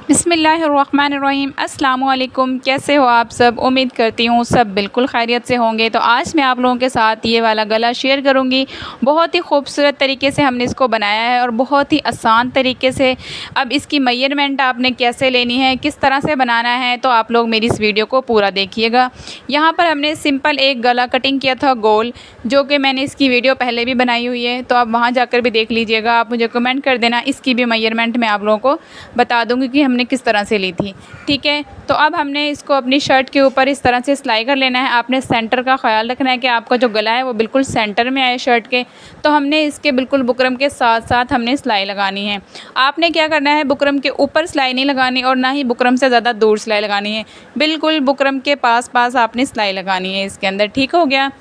बिस्मिल्लाहिर्रहमानिर्रहीम। अस्सलामु अलैकुम। कैसे हो आप सब? उम्मीद करती हूँ सब बिल्कुल खैरियत से होंगे। तो आज मैं आप लोगों के साथ ये वाला गला शेयर करूँगी। बहुत ही खूबसूरत तरीके से हमने इसको बनाया है और बहुत ही आसान तरीके से। अब इसकी मेजरमेंट आपने कैसे लेनी है, किस तरह से बनाना है, तो आप लोग मेरी इस वीडियो को पूरा देखिएगा। यहाँ पर हमने सिंपल एक गला कटिंग किया था गोल, जो कि मैंने इसकी वीडियो पहले भी बनाई हुई है, तो आप वहाँ जाकर भी देख लीजिएगा। आप मुझे कमेंट कर देना, इसकी भी मेजरमेंट मैं आप लोगों को बता दूँगी कि हमने किस तरह से ली थी। ठीक है, तो अब हमने इसको अपनी शर्ट के ऊपर इस तरह से सिलाई कर लेना है। आपने सेंटर का ख्याल रखना है कि आपका जो गला है वो बिल्कुल सेंटर में आए शर्ट के। तो हमने इसके बिल्कुल बुकरम के साथ साथ हमने सिलाई लगानी है। आपने क्या करना है, बुकरम के ऊपर सिलाई नहीं लगानी और ना ही बुकरम से ज़्यादा दूर सिलाई लगानी है। बिल्कुल बुकरम के पास पास आपने सिलाई लगानी है इसके अंदर। ठीक हो गया।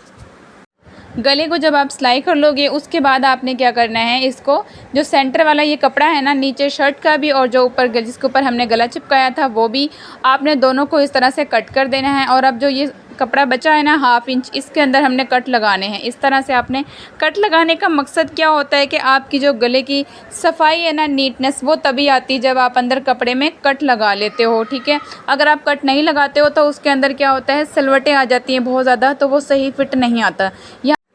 गले को जब आप सिलाई कर लोगे उसके बाद आपने क्या करना है, इसको जो सेंटर वाला ये कपड़ा है ना, नीचे शर्ट का भी और जो ऊपर जिसके ऊपर हमने गला चिपकाया था वो भी, आपने दोनों को इस तरह से कट कर देना है। और अब जो ये कपड़ा बचा है ना 1/2 इंच, इसके अंदर हमने कट लगाने हैं। इस तरह से आपने कट लगाने का मकसद क्या होता है कि आपकी जो गले की सफाई है ना, नीटनेस, वो तभी आती जब आप अंदर कपड़े में कट लगा लेते हो। ठीक है, अगर आप कट नहीं लगाते हो तो उसके अंदर क्या होता है, सलवटें आ जाती हैं बहुत ज़्यादा, तो वो सही फिट नहीं आता।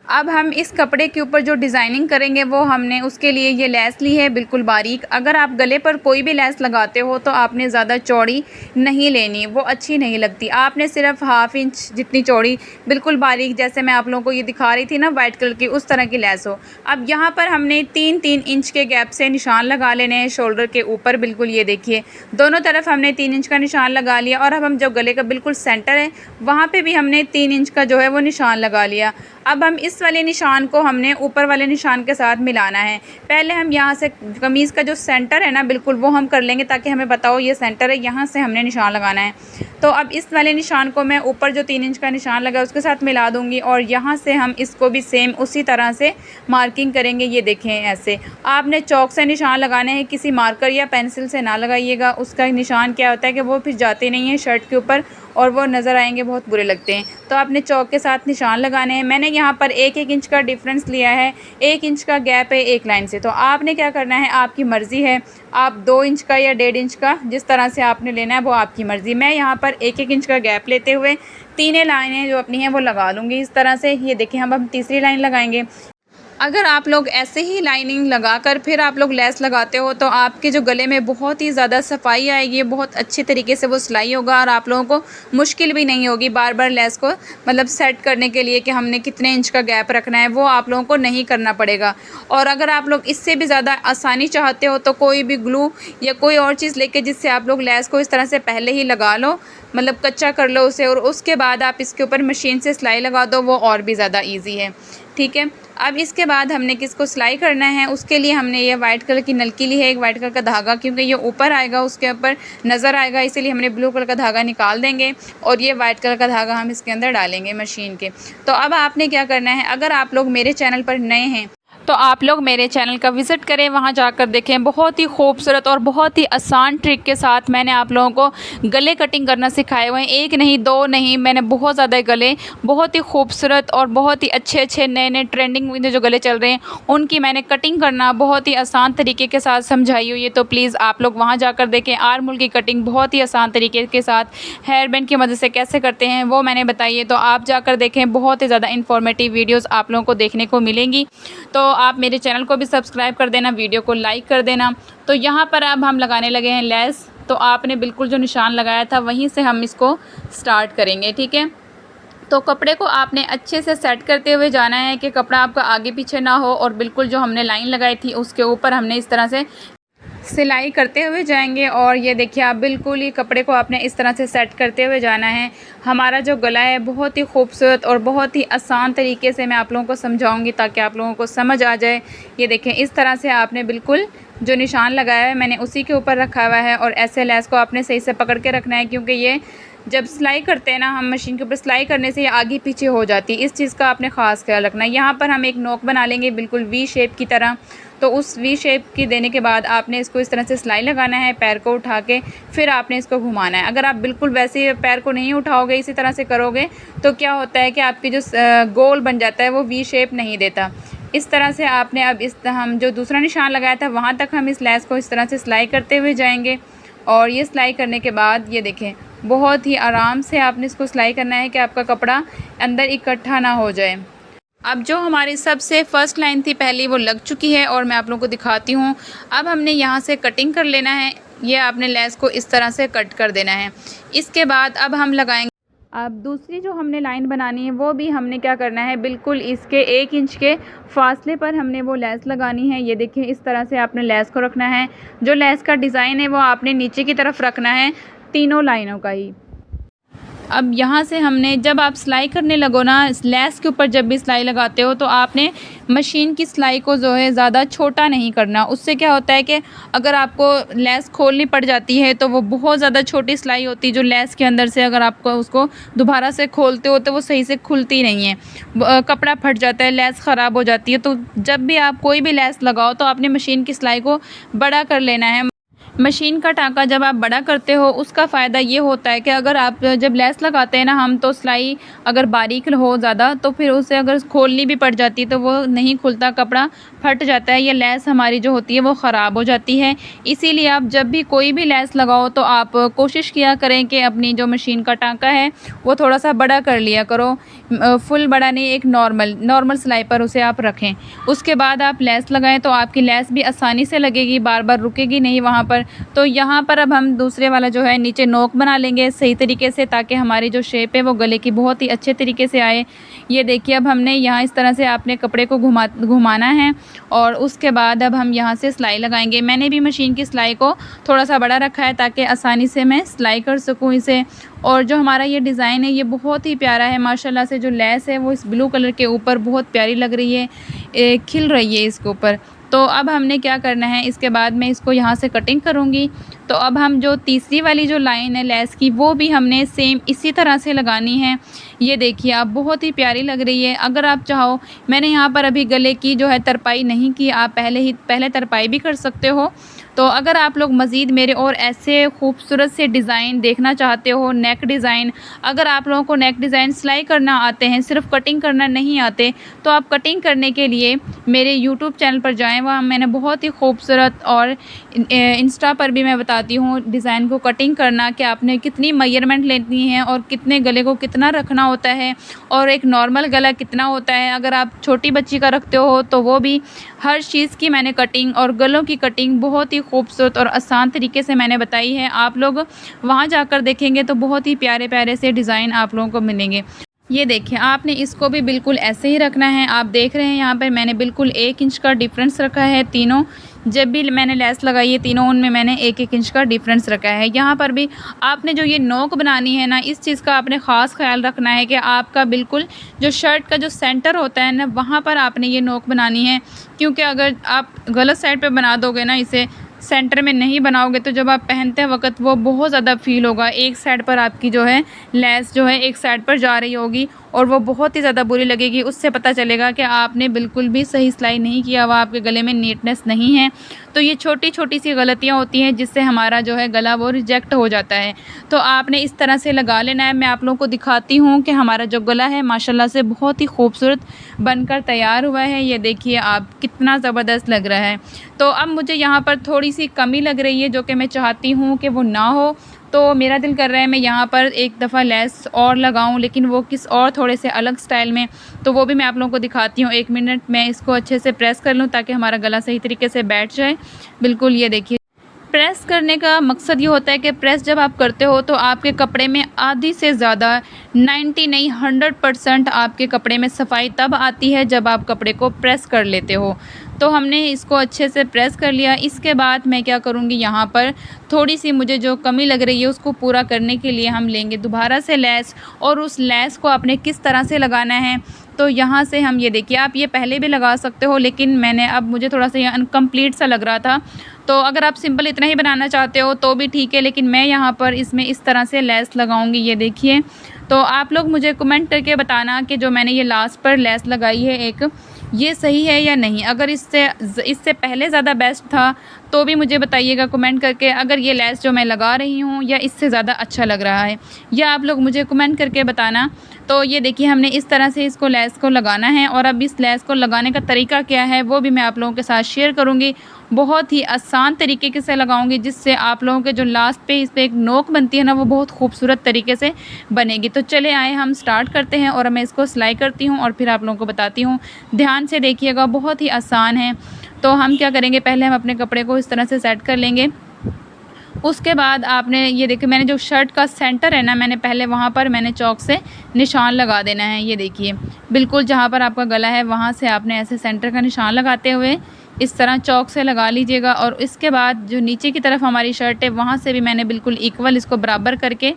अब हम इस कपड़े के ऊपर जो डिज़ाइनिंग करेंगे वो हमने उसके लिए ये लेस ली है बिल्कुल बारीक। अगर आप गले पर कोई भी लेस लगाते हो तो आपने ज़्यादा चौड़ी नहीं लेनी, वो अच्छी नहीं लगती। आपने सिर्फ 1/2 इंच जितनी चौड़ी बिल्कुल बारीक, जैसे मैं आप लोगों को ये दिखा रही थी ना वाइट कलर की, उस तरह की लेस हो। अब यहाँ पर हमने 3-3 इंच के गैप से निशान लगा लेने हैं शोल्डर के ऊपर। बिल्कुल ये देखिए, दोनों तरफ हमने 3 इंच का निशान लगा लिया। और अब हम जो गले का बिल्कुल सेंटर है वहाँ पर भी हमने 3 इंच का जो है वो निशान लगा लिया। अब हम इस वाले निशान को हमने ऊपर वाले निशान के साथ मिलाना है। पहले हम यहाँ से कमीज़ का जो सेंटर है ना, बिल्कुल वो हम कर लेंगे ताकि हमें बताओ ये सेंटर है, यहाँ से हमने निशान लगाना है। तो अब इस वाले निशान को मैं ऊपर जो 3 इंच का निशान लगा उसके साथ मिला दूँगी और यहाँ से हम इसको भी सेम उसी तरह से मार्किंग करेंगे। ये देखें, ऐसे आपने चौक से निशान लगाने हैं, किसी मार्कर या पेंसिल से ना लगाइएगा। उसका निशान क्या होता है कि वो फिर जाते नहीं हैं शर्ट के ऊपर और वो नज़र आएंगे, बहुत बुरे लगते हैं। तो आपने चौक के साथ निशान लगाने हैं। मैंने यहाँ पर 1-1 इंच का डिफरेंस लिया है, 1 इंच का गैप है एक लाइन से। तो आपने क्या करना है, आपकी मर्ज़ी है, आप 2 इंच का या 1.5 इंच का, जिस तरह से आपने लेना है वो आपकी मर्ज़ी। मैं यहाँ पर 1-1 इंच का गैप लेते हुए तीनों लाइनें जो अपनी हैं वो लगा लूँगी इस तरह से। ये देखें, हम तीसरी लाइन लगाएंगे। अगर आप लोग ऐसे ही लाइनिंग लगाकर फिर आप लोग लेस लगाते हो तो आपके जो गले में बहुत ही ज़्यादा सफाई आएगी, बहुत अच्छे तरीके से वो सिलाई होगा और आप लोगों को मुश्किल भी नहीं होगी बार बार लेस को मतलब सेट करने के लिए कि हमने कितने इंच का गैप रखना है, वो आप लोगों को नहीं करना पड़ेगा। और अगर आप लोग इससे भी ज़्यादा आसानी चाहते हो तो कोई भी ग्लू या कोई और चीज़ लेके जिससे आप लोग लेस को इस तरह से पहले ही लगा लो, मतलब कच्चा कर लो उसे, और उसके बाद आप इसके ऊपर मशीन से सिलाई लगा दो, वो और भी ज़्यादा ईजी है। ठीक है, अब इसके बाद हमने किसको सिलाई करना है, उसके लिए हमने ये वाइट कलर की नलकी ली है, एक वाइट कलर का धागा, क्योंकि ये ऊपर आएगा उसके ऊपर नज़र आएगा, इसीलिए हमने ब्लू कलर का धागा निकाल देंगे और ये वाइट कलर का धागा हम इसके अंदर डालेंगे मशीन के। तो अब आपने क्या करना है, अगर आप लोग मेरे चैनल पर नए हैं तो आप लोग मेरे चैनल का विज़िट करें, वहाँ जाकर देखें। बहुत ही खूबसूरत और बहुत ही आसान ट्रिक के साथ मैंने आप लोगों को गले कटिंग करना सिखाए हुए हैं। एक नहीं, दो नहीं, मैंने बहुत ज़्यादा गले, बहुत ही खूबसूरत और बहुत ही अच्छे अच्छे नए नए ट्रेंडिंग में जो गले चल रहे हैं उनकी मैंने कटिंग करना बहुत ही आसान तरीके के साथ समझाई हुई है। तो प्लीज़ आप लोग वहाँ जाकर देखें। आर्म होल की कटिंग बहुत ही आसान तरीके के साथ हेयर बैंड की मदद से कैसे करते हैं वो मैंने बताई है, तो आप जाकर देखें। बहुत ही ज़्यादा इन्फॉर्मेटिव वीडियोज़ आप लोगों को देखने को मिलेंगी। तो आप मेरे चैनल को भी सब्सक्राइब कर देना, वीडियो को लाइक कर देना। तो यहाँ पर अब हम लगाने लगे हैं लेस। तो आपने बिल्कुल जो निशान लगाया था वहीं से हम इसको स्टार्ट करेंगे। ठीक है, तो कपड़े को आपने अच्छे से सेट करते हुए जाना है कि कपड़ा आपका आगे पीछे ना हो, और बिल्कुल जो हमने लाइन लगाई थी उसके ऊपर हमने इस तरह से सिलाई करते हुए जाएंगे। और ये देखिए, आप बिल्कुल ही कपड़े को आपने इस तरह से सेट करते हुए जाना है। हमारा जो गला है बहुत ही खूबसूरत और बहुत ही आसान तरीके से मैं आप लोगों को समझाऊंगी ताकि आप लोगों को समझ आ जाए। ये देखें, इस तरह से आपने बिल्कुल जो निशान लगाया है मैंने उसी के ऊपर रखा हुआ है, और ऐसे लेस को आपने सही से पकड़ के रखना है, क्योंकि ये जब सिलाई करते हैं ना हम मशीन के ऊपर, सिलाई करने से ये आगे पीछे हो जाती है। इस चीज़ का आपने ख़ास ख्याल रखना है। यहाँ पर हम एक नोक बना लेंगे बिल्कुल वी शेप की तरह। तो उस वी शेप की देने के बाद आपने इसको इस तरह से सिलाई लगाना है, पैर को उठा के फिर आपने इसको घुमाना है। अगर आप बिल्कुल वैसे पैर को नहीं उठाओगे, इसी तरह से करोगे तो क्या होता है कि आपकी जो गोल बन जाता है वो वी शेप नहीं देता। इस तरह से आपने अब हम जो दूसरा निशान लगाया था वहाँ तक हम इस लेस को इस तरह से सिलाई करते हुए जाएंगे। और ये सिलाई करने के बाद ये देखें, बहुत ही आराम से आपने इसको सिलाई करना है कि आपका कपड़ा अंदर इकट्ठा ना हो जाए। अब जो हमारी सबसे फर्स्ट लाइन थी पहली, वो लग चुकी है और मैं आप लोगों को दिखाती हूँ। अब हमने यहाँ से कटिंग कर लेना है। ये आपने लेस को इस तरह से कट कर देना है। इसके बाद अब हम लगाएंगे। अब दूसरी जो हमने लाइन बनानी है वो भी हमने क्या करना है, बिल्कुल इसके 1 इंच के फासले पर हमने वो लेस लगानी है। ये देखिए, इस तरह से आपने लेस को रखना है। जो लेस का डिज़ाइन है वो आपने नीचे की तरफ रखना है, तीनों लाइनों का ही। अब यहाँ से हमने, जब आप सिलाई करने लगो ना, लेस के ऊपर जब भी सिलाई लगाते हो तो आपने मशीन की सिलाई को जो है ज़्यादा छोटा नहीं करना। उससे क्या होता है कि अगर आपको लेस खोलनी पड़ जाती है तो वो बहुत ज़्यादा छोटी सिलाई होती है, जो लेस के अंदर से अगर आपको उसको दोबारा से खोलते हो तो वो सही से खुलती नहीं है, कपड़ा फट जाता है, लेस ख़राब हो जाती है। तो जब भी आप कोई भी लेस लगाओ तो आपने मशीन की सिलाई को बड़ा कर लेना है। मशीन का टाँका जब आप बड़ा करते हो उसका फ़ायदा ये होता है कि अगर आप जब लेस लगाते हैं ना हम, तो सिलाई अगर बारीक हो ज़्यादा तो फिर उसे अगर खोलनी भी पड़ जाती है तो वो नहीं खुलता, कपड़ा फट जाता है, या लेस हमारी जो होती है वो ख़राब हो जाती है। इसीलिए आप जब भी कोई भी लेस लगाओ तो आप कोशिश किया करें कि अपनी जो मशीन का टाँका है वो थोड़ा सा बड़ा कर लिया करो। फुल बड़ा नहीं, एक नॉर्मल सिलाई पर उसे आप रखें। उसके बाद आप लेस लगाएं तो आपकी लेस भी आसानी से लगेगी, बार बार रुकेगी नहीं वहाँ पर। तो यहाँ पर अब हम दूसरे वाला जो है नीचे नोक बना लेंगे सही तरीके से, ताकि हमारी जो शेप है वो गले की बहुत ही अच्छे तरीके से आए। ये देखिए, अब हमने यहाँ इस तरह से आपने कपड़े को घुमाना है और उसके बाद अब हम यहाँ से सिलाई लगाएंगे। मैंने भी मशीन की सिलाई को थोड़ा सा बड़ा रखा है ताकि आसानी से मैं सिलाई कर सकूँ इसे। और जो हमारा ये डिज़ाइन है ये बहुत ही प्यारा है माशाल्लाह से। जो लेस है वो इस ब्लू कलर के ऊपर बहुत प्यारी लग रही है, खिल रही है इसके ऊपर। तो अब हमने क्या करना है, इसके बाद मैं इसको यहाँ से कटिंग करूँगी। तो अब हम जो तीसरी वाली जो लाइन है लेस की वो भी हमने सेम इसी तरह से लगानी है। ये देखिए, आप बहुत ही प्यारी लग रही है। अगर आप चाहो, मैंने यहाँ पर अभी गले की जो है तरपाई नहीं की, आप पहले तरपाई भी कर सकते हो। तो अगर आप लोग मज़ीद मेरे और ऐसे खूबसूरत से डिज़ाइन देखना चाहते हो, नेक डिज़ाइन, अगर आप लोगों को नेक डिज़ाइन सिलाई करना आते हैं, सिर्फ कटिंग करना नहीं आते, तो आप कटिंग करने के लिए मेरे यूट्यूब चैनल पर जाएं। वहाँ मैंने बहुत ही खूबसूरत, और इंस्टा पर भी मैं बताती हूँ डिज़ाइन को कटिंग करना, कि आपने कितनी मेजरमेंट लेनी है और कितने गले को कितना रखना होता है, और एक नॉर्मल गला कितना होता है। अगर आप छोटी बच्ची का रखते हो तो वो भी, हर चीज़ की मैंने कटिंग और गलों की कटिंग बहुत ही खूबसूरत और आसान तरीके से मैंने बताई है। आप लोग वहाँ जाकर देखेंगे तो बहुत ही प्यारे प्यारे से डिज़ाइन आप लोगों को मिलेंगे। ये देखिए, आपने इसको भी बिल्कुल ऐसे ही रखना है। आप देख रहे हैं यहाँ पर मैंने बिल्कुल 1 इंच का डिफरेंस रखा है। तीनों जब भी मैंने लेस लगाई है तीनों, उनमें मैंने 1-1 इंच का डिफरेंस रखा है। यहाँ पर भी आपने जो ये नोक बनानी है ना, इस चीज़ का आपने ख़ास ख्याल रखना है कि आपका बिल्कुल जो शर्ट का जो सेंटर होता है ना, वहाँ पर आपने ये नोक बनानी है। क्योंकि अगर आप गलत साइड पे बना दोगे ना, इसे सेंटर में नहीं बनाओगे, तो जब आप पहनते वक्त वो बहुत ज़्यादा फ़ील होगा। एक साइड पर आपकी जो है लेस जो है एक साइड पर जा रही होगी और वो बहुत ही ज़्यादा बुरी लगेगी। उससे पता चलेगा कि आपने बिल्कुल भी सही सिलाई नहीं किया हुआ, आपके गले में नीटनेस नहीं है। तो ये छोटी छोटी सी गलतियाँ होती हैं जिससे हमारा जो है गला वो रिजेक्ट हो जाता है। तो आपने इस तरह से लगा लेना है। मैं आप लोगों को दिखाती हूँ कि हमारा जो गला है माशाल्लाह से बहुत ही खूबसूरत बनकर तैयार हुआ है। ये देखिए आप, कितना ज़बरदस्त लग रहा है। तो अब मुझे यहाँ पर थोड़ी सी कमी लग रही है, जो कि मैं चाहती हूँ कि वो ना हो। तो मेरा दिल कर रहा है मैं यहाँ पर एक दफ़ा लेस और लगाऊं, लेकिन वो किस और थोड़े से अलग स्टाइल में। तो वो भी मैं आप लोगों को दिखाती हूँ। 1 मिनट मैं इसको अच्छे से प्रेस कर लूँ ताकि हमारा गला सही तरीके से बैठ जाए। बिल्कुल, ये देखिए, प्रेस करने का मकसद ये होता है कि प्रेस जब आप करते हो तो आपके कपड़े में आधी से ज़्यादा 90 नहीं 100% आपके कपड़े में सफाई तब आती है जब आप कपड़े को प्रेस कर लेते हो। तो हमने इसको अच्छे से प्रेस कर लिया। इसके बाद मैं क्या करूँगी, यहाँ पर थोड़ी सी मुझे जो कमी लग रही है उसको पूरा करने के लिए हम लेंगे दोबारा से लेस, और उस लेस को आपने किस तरह से लगाना है। तो यहाँ से हम, ये देखिए, आप ये पहले भी लगा सकते हो, लेकिन मैंने, अब मुझे थोड़ा सा ये अनकम्प्लीट सा लग रहा था। तो अगर आप सिंपल इतना ही बनाना चाहते हो तो भी ठीक है, लेकिन मैं यहाँ पर इसमें इस तरह से लेस लगाऊंगी। ये देखिए, तो आप लोग मुझे कमेंट करके बताना कि जो मैंने ये लास्ट पर लेस लगाई है एक, ये सही है या नहीं। अगर इससे पहले ज़्यादा बेस्ट था तो भी मुझे बताइएगा कमेंट करके, अगर ये लेस जो मैं लगा रही हूँ या इससे ज़्यादा अच्छा लग रहा है, या आप लोग मुझे कमेंट करके बताना। तो ये देखिए, हमने इस तरह से इसको लेस को लगाना है, और अब इस लेस को लगाने का तरीका क्या है वो भी मैं आप लोगों के साथ शेयर करूँगी। बहुत ही आसान तरीके से लगाऊंगी, जिससे आप लोगों के जो लास्ट पे इस पे एक नोक बनती है ना, वो बहुत खूबसूरत तरीके से बनेगी। तो चले आए हम स्टार्ट करते हैं और मैं इसको सिलाई करती हूँ और फिर आप लोगों को बताती हूँ। ध्यान से देखिएगा, बहुत ही आसान है। तो हम क्या करेंगे, पहले हम अपने कपड़े को इस तरह से सेट कर लेंगे। उसके बाद आपने ये देखिए, मैंने जो शर्ट का सेंटर है ना, मैंने पहले वहाँ पर मैंने चॉक से निशान लगा देना है। ये देखिए, बिल्कुल जहाँ पर आपका गला है वहाँ से आपने ऐसे सेंटर का निशान लगाते हुए इस तरह चॉक से लगा लीजिएगा। और इसके बाद जो नीचे की तरफ हमारी शर्ट है वहाँ से भी मैंने बिल्कुल इक्वल इसको बराबर करके,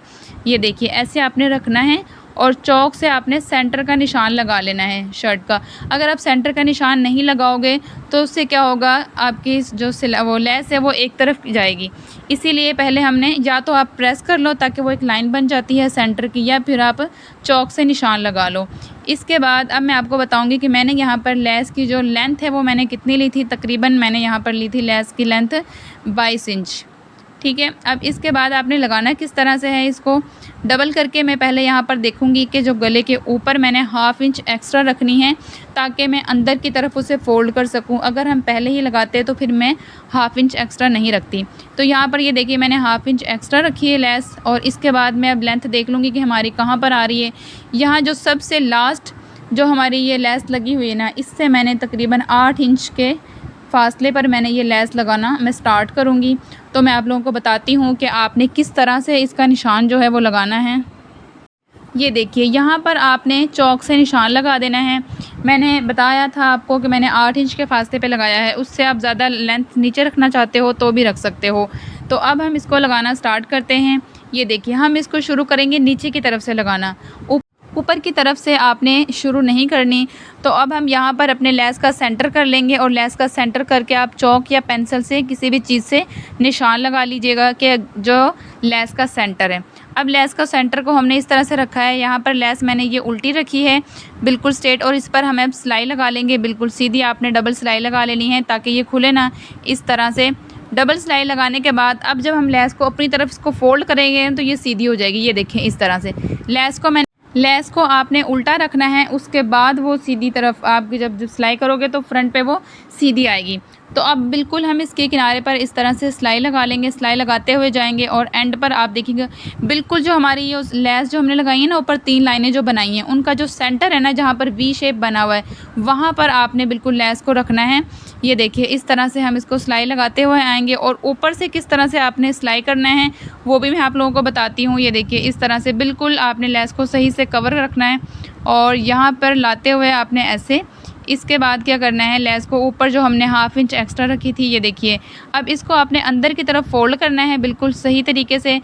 ये देखिए ऐसे आपने रखना है और चॉक से आपने सेंटर का निशान लगा लेना है शर्ट का। अगर आप सेंटर का निशान नहीं लगाओगे तो उससे क्या होगा, आपकी जो वो लेस है वो एक तरफ जाएगी। इसीलिए पहले हमने, या तो आप प्रेस कर लो ताकि वो एक लाइन बन जाती है सेंटर की, या फिर आप चॉक से निशान लगा लो। इसके बाद अब मैं आपको बताऊंगी कि मैंने यहाँ पर लेस की जो लेंथ है वो मैंने कितनी ली थी। तकरीबन मैंने यहाँ पर ली थी लेस की लेंथ 22 इंच। ठीक है, अब इसके बाद आपने लगाना किस तरह से है, इसको डबल करके मैं पहले यहाँ पर देखूँगी कि जो गले के ऊपर मैंने ½ इंच एक्स्ट्रा रखनी है, ताकि मैं अंदर की तरफ उसे फ़ोल्ड कर सकूँ। अगर हम पहले ही लगाते तो फिर मैं ½ इंच एक्स्ट्रा नहीं रखती। तो यहाँ पर ये देखिए, मैंने ½ इंच एक्स्ट्रा रखी है लेस। और इसके बाद मैं अब लेंथ देख लूँगी कि हमारी कहाँ पर आ रही है। यहाँ जो सबसे लास्ट जो हमारी ये लेस लगी हुई है ना, इससे मैंने तकरीबन 8 इंच के फासले पर मैंने ये लेस लगाना मैं स्टार्ट करूँगी। तो मैं आप लोगों को बताती हूँ कि आपने किस तरह से इसका निशान जो है वो लगाना है। ये देखिए, यहाँ पर आपने चॉक से निशान लगा देना है। मैंने बताया था आपको कि मैंने 8 इंच के फासले पे लगाया है। उससे आप ज़्यादा लेंथ नीचे रखना चाहते हो तो भी रख सकते हो। तो अब हम इसको लगाना स्टार्ट करते हैं। ये देखिए, हम इसको शुरू करेंगे नीचे की तरफ से लगाना, ऊपर की तरफ से आपने शुरू नहीं करनी। तो अब हम यहाँ पर अपने लेस का सेंटर कर लेंगे और लेस का सेंटर करके आप चॉक या पेंसिल से किसी भी चीज़ से निशान लगा लीजिएगा कि जो लेस का सेंटर है। अब लेस का सेंटर को हमने इस तरह से रखा है। यहाँ पर लेस मैंने ये उल्टी रखी है बिल्कुल स्ट्रेट, और इस पर हमें अब सिलाई लगा लेंगे बिल्कुल सीधी। आपने डबल सिलाई लगा लेनी है ताकि ये खुले ना, इस तरह से। डबल सिलाई लगाने के बाद अब जब हम लेस को अपनी तरफ इसको फोल्ड करेंगे तो ये सीधी हो जाएगी। ये देखें, इस तरह से लेस को आपने उल्टा रखना है। उसके बाद वो सीधी तरफ आप जब सिलाई करोगे तो फ्रंट पे वो सीधी आएगी। तो अब बिल्कुल हम इसके किनारे पर इस तरह से सिलाई लगा लेंगे, सिलाई लगाते हुए जाएंगे और एंड पर आप देखिएगा बिल्कुल जो हमारी ये लेस जो हमने लगाई है ना, ऊपर 3 लाइनें जो बनाई हैं, उनका जो सेंटर है ना, जहाँ पर वी शेप बना हुआ है, वहाँ पर आपने बिल्कुल लेस को रखना है। ये देखिए, इस तरह से हम इसको सिलाई लगाते हुए आएंगे और ऊपर से किस तरह से आपने सिलाई करना है वो भी मैं आप लोगों को बताती हूँ। ये देखिए, इस तरह से बिल्कुल आपने लेस को सही से कवर रखना है और यहाँ पर लाते हुए आपने ऐसे। इसके बाद क्या करना है, लेस को ऊपर जो हमने ½ इंच एक्स्ट्रा रखी थी, ये देखिए, अब इसको आपने अंदर की तरफ फोल्ड करना है बिल्कुल सही तरीके से।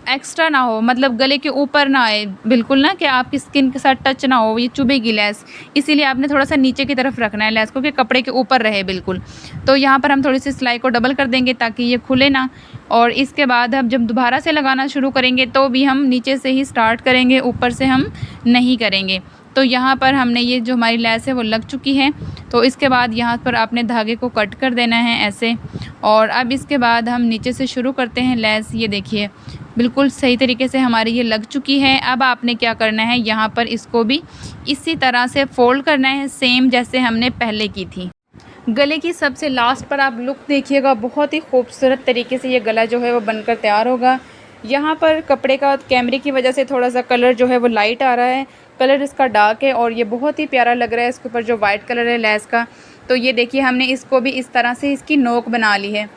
एक्स्ट्रा ना हो, मतलब गले के ऊपर ना आए बिल्कुल ना, कि आपकी स्किन के साथ टच ना हो, ये चुभेगी लेस। इसीलिए आपने थोड़ा सा नीचे की तरफ रखना है लेस को कि कपड़े के ऊपर रहे बिल्कुल। तो यहाँ पर हम थोड़ी सी सिलाई को डबल कर देंगे ताकि ये खुले ना। और इसके बाद हम जब दोबारा से लगाना शुरू करेंगे तो भी हम नीचे से ही स्टार्ट करेंगे, ऊपर से हम नहीं करेंगे। तो यहाँ पर हमने ये जो हमारी लेस है वो लग चुकी है। तो इसके बाद यहाँ पर आपने धागे को कट कर देना है ऐसे। और अब इसके बाद हम नीचे से शुरू करते हैं लेस। ये देखिए, बिल्कुल सही तरीके से हमारी ये लग चुकी है। अब आपने क्या करना है, यहाँ पर इसको भी इसी तरह से फोल्ड करना है, सेम जैसे हमने पहले की थी। गले की सबसे लास्ट पर आप लुक देखिएगा, बहुत ही खूबसूरत तरीके से ये गला जो है वो बनकर तैयार होगा। यहाँ पर कपड़े का कैमरे की वजह से थोड़ा सा कलर जो है वो लाइट आ रहा है, कलर इसका डार्क है और ये बहुत ही प्यारा लग रहा है इसके ऊपर जो वाइट कलर है लेस का। तो ये देखिए, हमने इसको भी इस तरह से इसकी नोक बना ली है।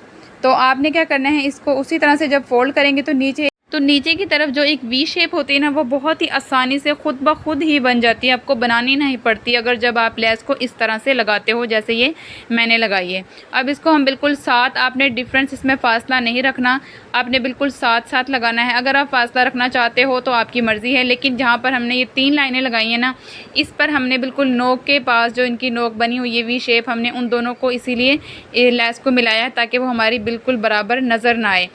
तो आपने क्या करना है, इसको उसी तरह से जब फोल्ड करेंगे तो नीचे की तरफ जो एक वी शेप होती है ना, वो बहुत ही आसानी से खुद ब खुद ही बन जाती है, आपको बनानी नहीं पड़ती अगर जब आप लेस को इस तरह से लगाते हो जैसे ये मैंने लगाई है। अब इसको हम बिल्कुल साथ, आपने डिफरेंस इसमें फ़ासला नहीं रखना, आपने बिल्कुल साथ साथ लगाना है। अगर आप फासला रखना चाहते हो तो आपकी मर्ज़ी है, लेकिन जहाँ पर हमने ये 3 लाइनें लगाई हैं ना, इस पर हमने बिल्कुल नोक के पास जो इनकी नोक बनी हुई है वी शेप, हमने उन दोनों को इसीलिए लेस को मिलाया है ताकि वो हमारी बिल्कुल बराबर नज़र ना आए।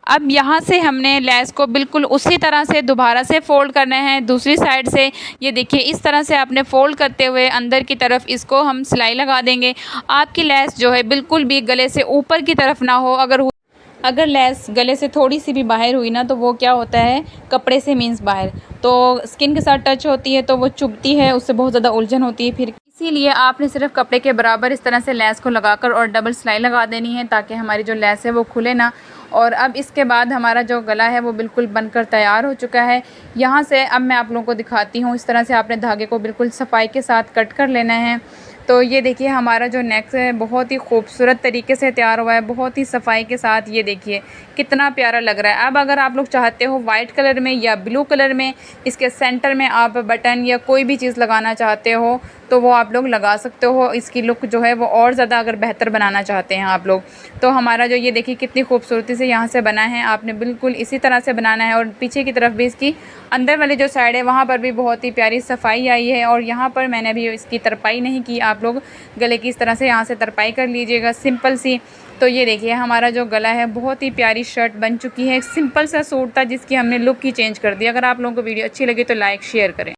अब यहाँ से हमने लेस को बिल्कुल उसी तरह से दोबारा से फ़ोल्ड करना है दूसरी साइड से। ये देखिए, इस तरह से आपने फ़ोल्ड करते हुए अंदर की तरफ इसको हम सिलाई लगा देंगे। आपकी लेस जो है बिल्कुल भी गले से ऊपर की तरफ ना हो। अगर लेस गले से थोड़ी सी भी बाहर हुई ना, तो वो क्या होता है, कपड़े से मीन्स बाहर, तो स्किन के साथ टच होती है तो वो चुभती है, उससे बहुत ज़्यादा उलझन होती है। फिर इसीलिए आपने सिर्फ कपड़े के बराबर इस तरह से लेस को लगाकर और डबल सिलाई लगा देनी है ताकि हमारी जो लेस है वो खुले ना। और अब इसके बाद हमारा जो गला है वो बिल्कुल बनकर तैयार हो चुका है। यहाँ से अब मैं आप लोगों को दिखाती हूँ, इस तरह से आपने धागे को बिल्कुल सफाई के साथ कट कर लेना है। तो ये देखिए हमारा जो नेक है बहुत ही खूबसूरत तरीके से तैयार हुआ है, बहुत ही सफाई के साथ। ये देखिए कितना प्यारा लग रहा है। अब अगर आप लोग चाहते हो वाइट कलर में या ब्लू कलर में इसके सेंटर में आप बटन या कोई भी चीज़ लगाना चाहते हो तो वो आप लोग लगा सकते हो। इसकी लुक जो है वो और ज़्यादा अगर बेहतर बनाना चाहते हैं आप लोग। तो हमारा जो ये देखिए कितनी खूबसूरती से यहाँ से बना है, आपने बिल्कुल इसी तरह से बनाना है। और पीछे की तरफ भी इसकी अंदर वाली जो साइड है वहाँ पर भी बहुत ही प्यारी सफाई आई है। और यहाँ पर मैंने अभी इसकी तरपाई नहीं की, आप लोग गले की इस तरह से यहाँ से तरपाई कर लीजिएगा सिंपल सी। तो ये देखिए हमारा जो गला है बहुत ही प्यारी शर्ट बन चुकी है। सिंपल सा सूट था जिसकी हमने लुक ही चेंज कर दी। अगर आप लोगों को वीडियो अच्छी लगी तो लाइक शेयर करें।